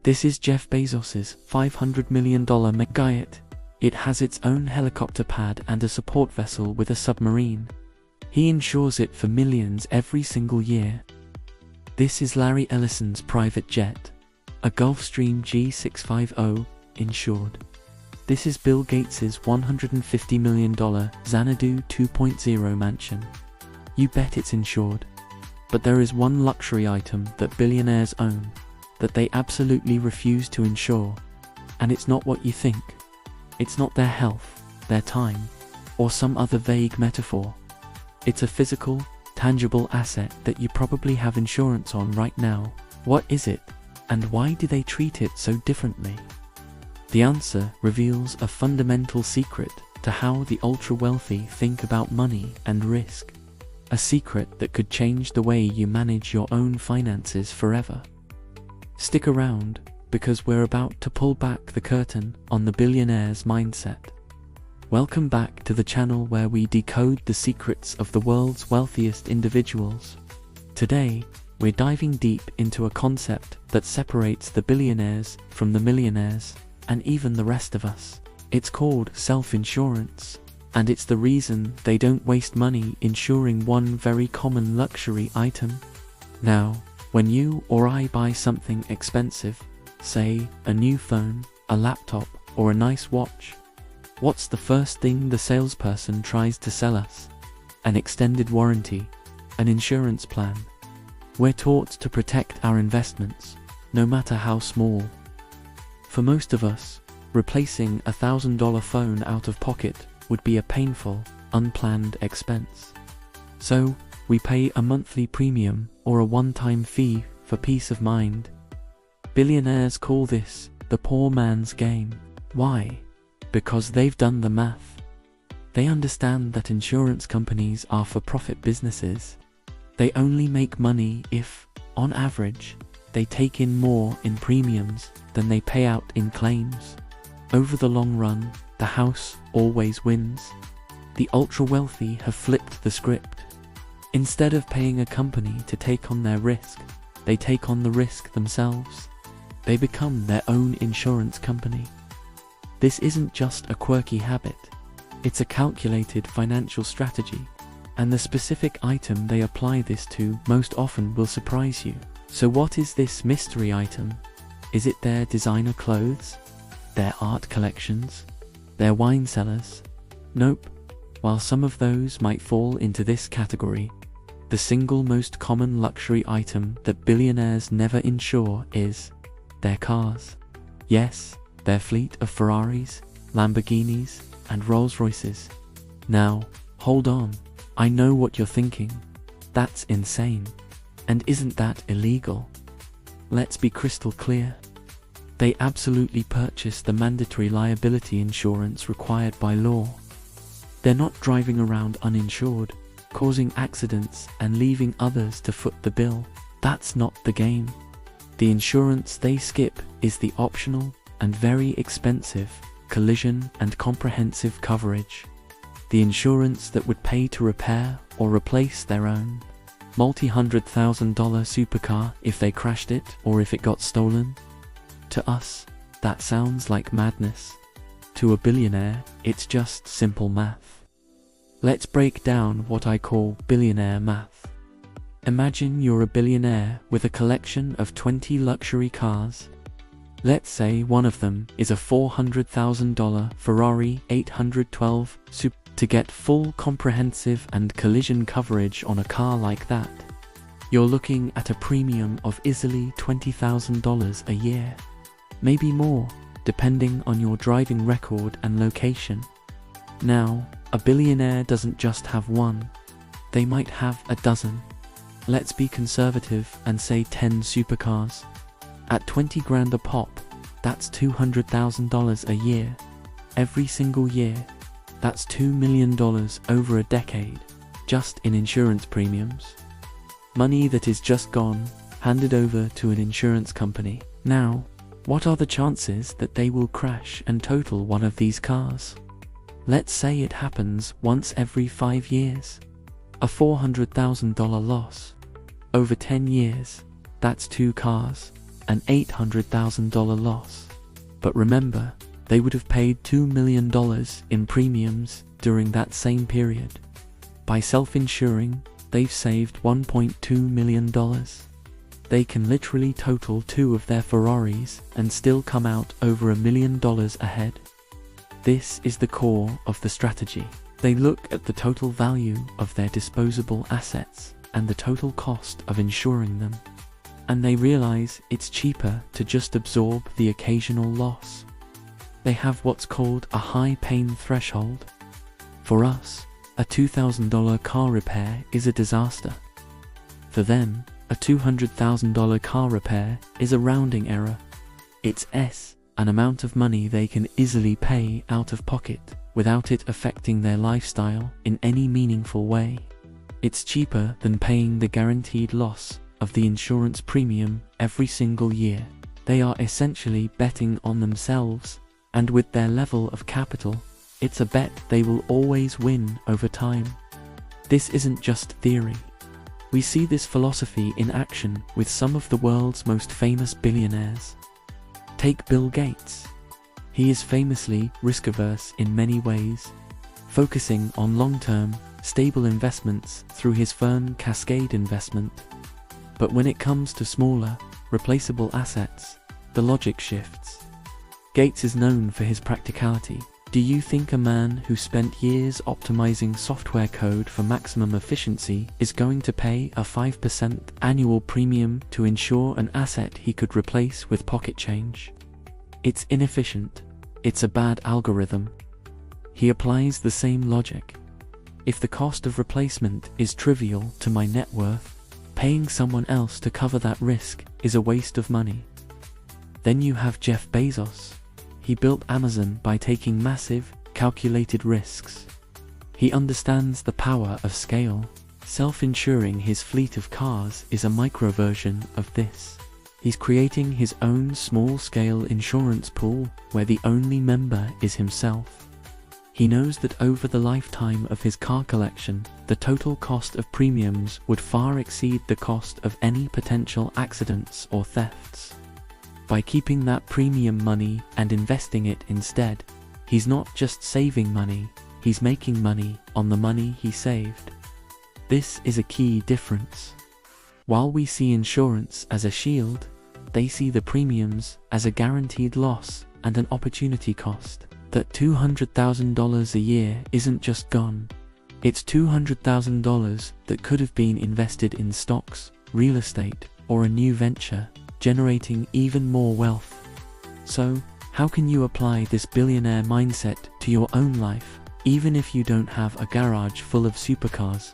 This is Jeff Bezos's $500 million megayat. It has its own helicopter pad and a support vessel with a submarine. He insures it for millions every single year. This is Larry Ellison's private jet, a Gulfstream G650, insured. This is Bill Gates's $150 million Xanadu 2.0 mansion. You bet it's insured. But there is one luxury item that billionaires own, that they absolutely refuse to insure. And it's not what you think. It's not their health, their time, or some other vague metaphor. It's a physical, tangible asset that you probably have insurance on right now. What is it, and why do they treat it so differently? The answer reveals a fundamental secret to how the ultra-wealthy think about money and risk. A secret that could change the way you manage your own finances forever. Stick around, because we're about to pull back the curtain on the billionaire's mindset. Welcome back to the channel where we decode the secrets of the world's wealthiest individuals. Today, we're diving deep into a concept that separates the billionaires from the millionaires, and even the rest of us. It's called self-insurance, and it's the reason they don't waste money insuring one very common luxury item. Now, when you or I buy something expensive, say a new phone, a laptop, or a nice watch, what's the first thing the salesperson tries to sell us? An extended warranty, an insurance plan. We're taught to protect our investments, no matter how small. For most of us, replacing a $1,000 phone out of pocket would be a painful, unplanned expense. So, we pay a monthly premium or a one-time fee for peace of mind. Billionaires call this the poor man's game. Why? Because they've done the math. They understand that insurance companies are for-profit businesses. They only make money if, on average, they take in more in premiums than they pay out in claims. Over the long run, the house always wins. The ultra-wealthy have flipped the script. Instead of paying a company to take on their risk, they take on the risk themselves. They become their own insurance company. This isn't just a quirky habit. It's a calculated financial strategy, and the specific item they apply this to most often will surprise you. So what is this mystery item? Is it their designer clothes? Their art collections? Their wine cellars? Nope. While some of those might fall into this category, the single most common luxury item that billionaires never insure is their cars. Yes, their fleet of Ferraris, Lamborghinis, and Rolls-Royces. Now, hold on. I know what you're thinking. That's insane. And isn't that illegal? Let's be crystal clear. They absolutely purchase the mandatory liability insurance required by law. They're not driving around uninsured, causing accidents and leaving others to foot the bill. That's not the game. The insurance they skip is the optional and very expensive collision and comprehensive coverage. The insurance that would pay to repair or replace their own multi-$100,000 supercar if they crashed it or if it got stolen. To us, that sounds like madness. To a billionaire, it's just simple math. Let's break down what I call billionaire math. Imagine you're a billionaire with a collection of 20 luxury cars. Let's say one of them is a $400,000 Ferrari 812 Super. To get full comprehensive and collision coverage on a car like that, you're looking at a premium of easily $20,000 a year. Maybe more, depending on your driving record and location. Now, a billionaire doesn't just have one. They might have a dozen. Let's be conservative and say 10 supercars. At 20 grand a pop, that's $200,000 a year. Every single year. That's $2 million over a decade, just in insurance premiums. Money that is just gone, handed over to an insurance company. Now, what are the chances that they will crash and total one of these cars? Let's say it happens once every 5 years. A $400,000 loss. Over 10 years, that's 2 cars. an $800,000 loss. But remember, they would have paid $2 million in premiums during that same period. By self-insuring, they've saved $1.2 million. They can literally total 2 of their Ferraris and still come out over $1 million ahead. This is the core of the strategy. They look at the total value of their disposable assets and the total cost of insuring them, and they realize it's cheaper to just absorb the occasional loss. They have what's called a high pain threshold. For us, a $2,000 car repair is a disaster. For them, a $200,000 car repair is a rounding error. It's an amount of money they can easily pay out of pocket without it affecting their lifestyle in any meaningful way. It's cheaper than paying the guaranteed loss of the insurance premium every single year. They are essentially betting on themselves, and with their level of capital, it's a bet they will always win over time. This isn't just theory. We see this philosophy in action with some of the world's most famous billionaires. Take Bill Gates. He is famously risk-averse in many ways, focusing on long-term, stable investments through his firm Cascade Investment. But when it comes to smaller, replaceable assets, the logic shifts. Gates is known for his practicality. Do you think a man who spent years optimizing software code for maximum efficiency is going to pay a 5% annual premium to insure an asset he could replace with pocket change? It's inefficient. It's a bad algorithm. He applies the same logic. If the cost of replacement is trivial to my net worth, paying someone else to cover that risk is a waste of money. Then you have Jeff Bezos. He built Amazon by taking massive, calculated risks. He understands the power of scale. Self-insuring his fleet of cars is a micro version of this. He's creating his own small-scale insurance pool where the only member is himself. He knows that over the lifetime of his car collection, the total cost of premiums would far exceed the cost of any potential accidents or thefts. By keeping that premium money and investing it instead, he's not just saving money, he's making money on the money he saved. This is a key difference. While we see insurance as a shield, they see the premiums as a guaranteed loss and an opportunity cost. That $200,000 a year isn't just gone. It's $200,000 that could have been invested in stocks, real estate, or a new venture, generating even more wealth. So, how can you apply this billionaire mindset to your own life, even if you don't have a garage full of supercars?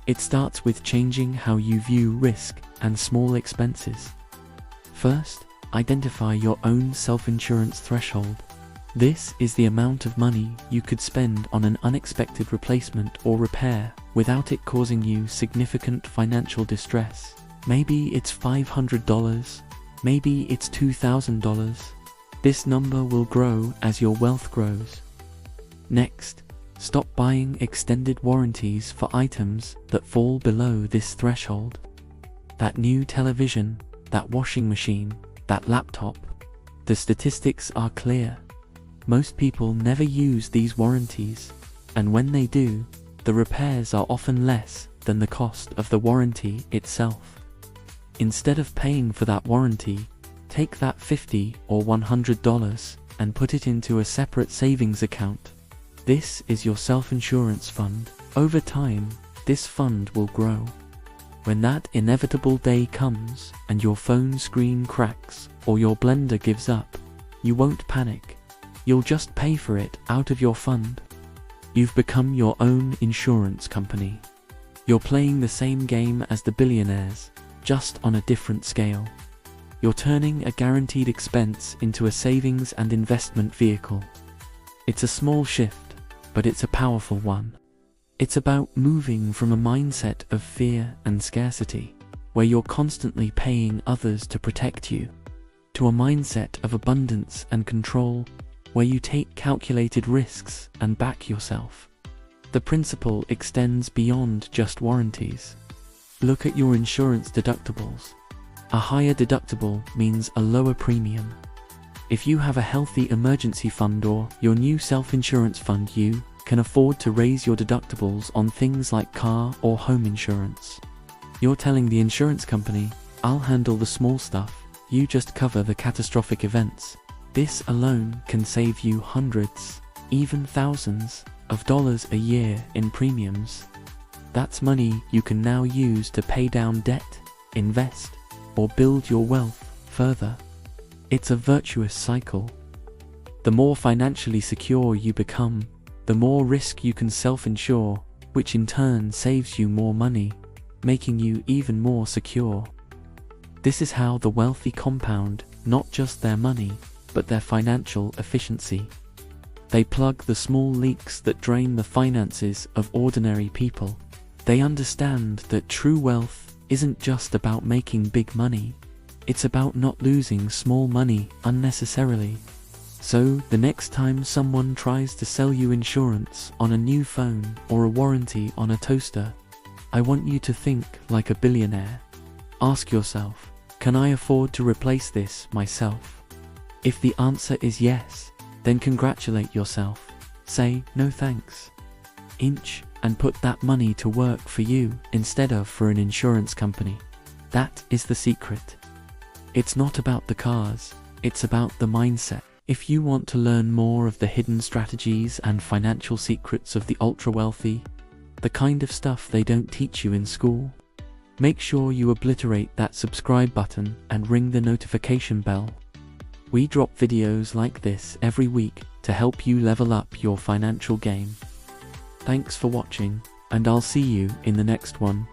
It starts with changing how you view risk and small expenses. First, identify your own self-insurance threshold. This is the amount of money you could spend on an unexpected replacement or repair without it causing you significant financial distress. Maybe it's $500, maybe it's $2,000. This number will grow as your wealth grows. Next, stop buying extended warranties for items that fall below this threshold. That new television, that washing machine, that laptop. The statistics are clear. Most people never use these warranties, and when they do, the repairs are often less than the cost of the warranty itself. Instead of paying for that warranty, take that $50 or $100 and put it into a separate savings account. This is your self-insurance fund. Over time, this fund will grow. When that inevitable day comes and your phone screen cracks or your blender gives up, you won't panic. You'll just pay for it out of your fund. You've become your own insurance company. You're playing the same game as the billionaires, just on a different scale. You're turning a guaranteed expense into a savings and investment vehicle. It's a small shift, but it's a powerful one. It's about moving from a mindset of fear and scarcity, where you're constantly paying others to protect you, to a mindset of abundance and control, where you take calculated risks and back yourself. The principle extends beyond just warranties. Look at your insurance deductibles. A higher deductible means a lower premium. If you have a healthy emergency fund or your new self-insurance fund, you can afford to raise your deductibles on things like car or home insurance. You're telling the insurance company, "I'll handle the small stuff, you just cover the catastrophic events." This alone can save you hundreds, even thousands of dollars a year in premiums. That's money you can now use to pay down debt, invest, or build your wealth further. It's a virtuous cycle. The more financially secure you become, the more risk you can self-insure, which in turn saves you more money, making you even more secure. This is how the wealthy compound not just their money, but their financial efficiency. They plug the small leaks that drain the finances of ordinary people. They understand that true wealth isn't just about making big money. It's about not losing small money unnecessarily. So, the next time someone tries to sell you insurance on a new phone or a warranty on a toaster, I want you to think like a billionaire. Ask yourself, can I afford to replace this myself? If the answer is yes, then congratulate yourself. Say, no thanks. Inch and put that money to work for you instead of for an insurance company. That is the secret. It's not about the cars, it's about the mindset. If you want to learn more of the hidden strategies and financial secrets of the ultra-wealthy, the kind of stuff they don't teach you in school, make sure you obliterate that subscribe button and ring the notification bell. We drop videos like this every week to help you level up your financial game. Thanks for watching, and I'll see you in the next one.